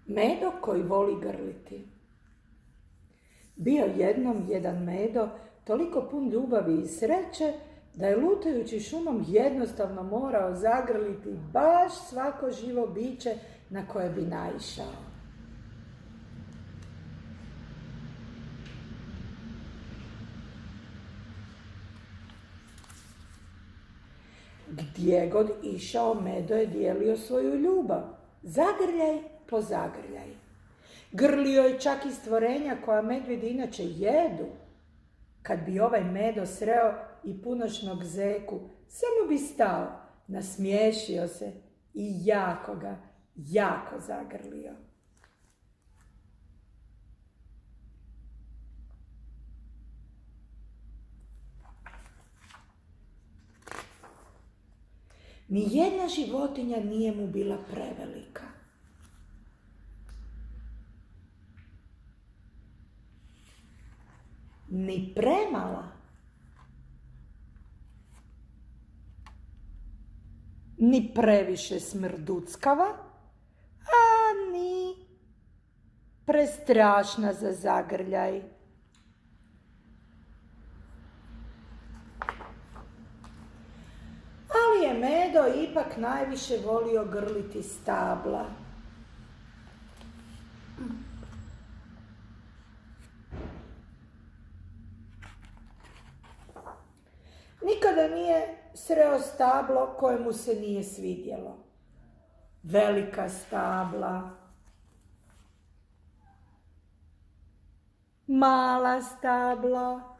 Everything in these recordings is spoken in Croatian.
Medo koji voli grliti. Bio jednom jedan Medo toliko pun ljubavi i sreće da je lutajući šumom jednostavno morao zagrliti baš svako živo biće na koje bi naišao. Gdje god išao, Medo je dijelio svoju ljubav, zagrljaj po zagrljaj. Grlio je čak i stvorenja koja medvjedi inače jedu. Kad bi ovaj Medo sreo i punošnog zeku, samo bi stao, nasmiješio se i jako ga, jako zagrlio. Nijedna životinja nije mu bila prevelika. Ni premala, ni previše smrduckava, a ni prestrašna za zagrljaj. Ali je Medo ipak najviše volio grliti stabla. Nikada nije sreo stablo koje mu se nije svidjelo. Velika stabla, mala stabla,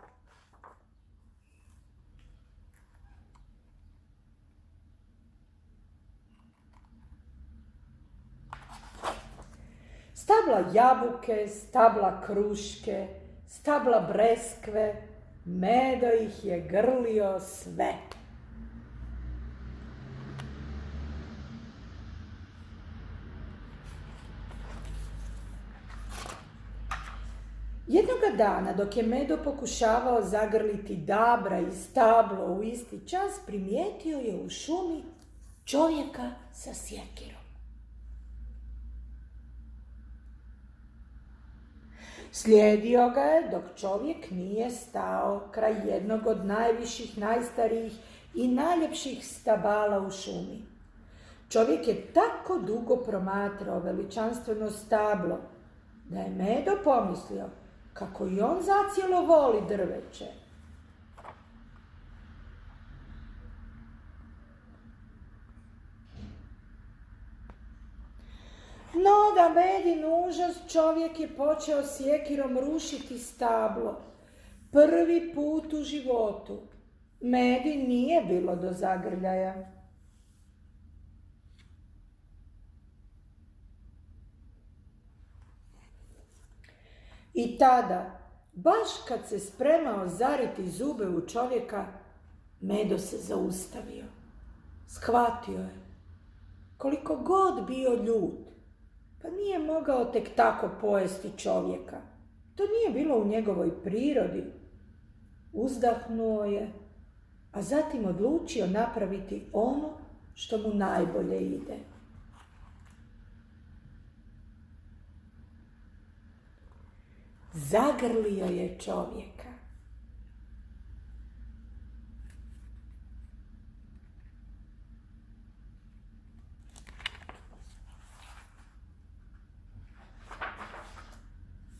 stabla jabuke, stabla kruške, stabla breskve, Medo ih je grlio sve. Jednoga dana, dok je Medo pokušavao zagrliti dabra i stablo u isti čas, primijetio je u šumi čovjeka sa sjekirom. Slijedio ga je dok čovjek nije stao kraj jednog od najviših, najstarijih i najljepših stabala u šumi. Čovjek je tako dugo promatrao veličanstveno stablo da je Medo pomislio kako i on zacijelo voli drveće. No, da Medin užas, čovjek je počeo sjekirom rušiti stablo. Prvi put u životu Medi nije bilo do zagrljaja. I tada, baš kad se spremao zariti zube u čovjeka, Medo se zaustavio. Shvatio je, koliko god bio ljut, pa nije mogao tek tako pojesti čovjeka. To nije bilo u njegovoj prirodi. Uzdahnuo je, a zatim odlučio napraviti ono što mu najbolje ide. Zagrlio je čovjeka.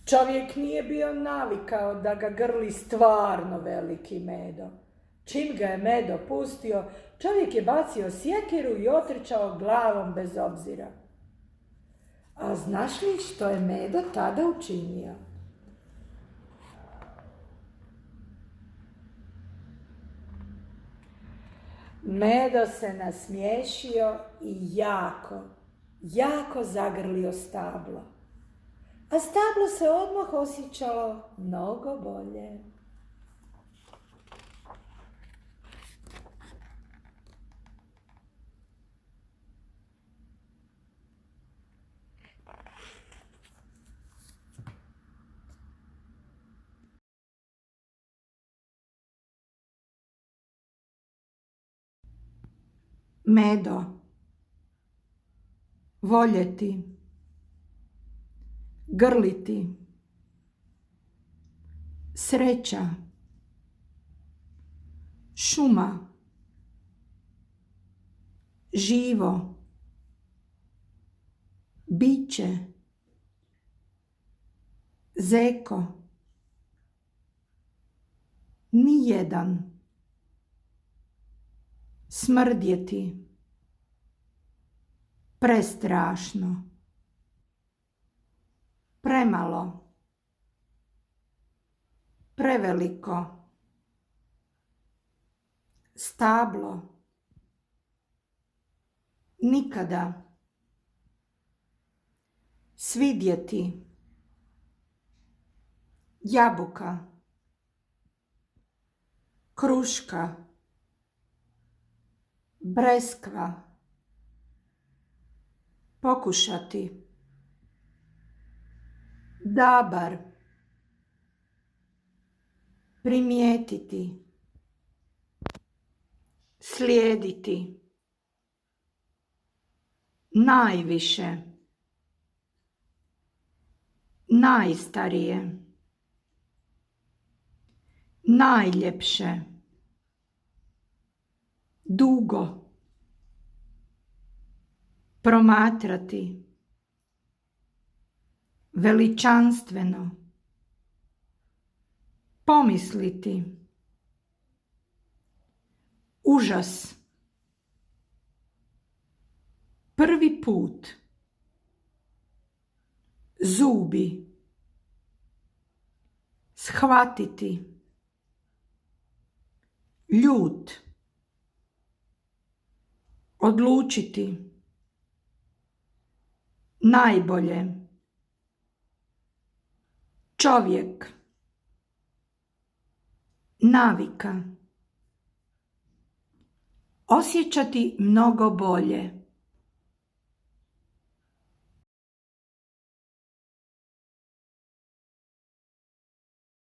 Čovjek nije bio navikao da ga grli stvarno veliki Medo. Čim ga je Medo pustio, čovjek je bacio sjekiru i otrčao glavom bez obzira. A znaš li što je Medo tada učinio? Medo se nasmiješio i jako zagrlio stablo. A stablo se odmah osjećalo mnogo bolje. Medo, voljeti. grliti, sreća, šuma, živo, biće, zeko, nijedan, smrdjeti, prestrašno, premalo, preveliko, stablo, nikada, svidjeti, jabuka, kruška, breskva, pokušati, dabar, primijetiti, slijediti, najviše, najstarije, najljepše, dugo, promatrati, veličanstveno, pomisliti, užas, prvi put, zubi, shvatiti, ljut, odlučiti, najbolje, čovjek, navika, osjećati mnogo bolje,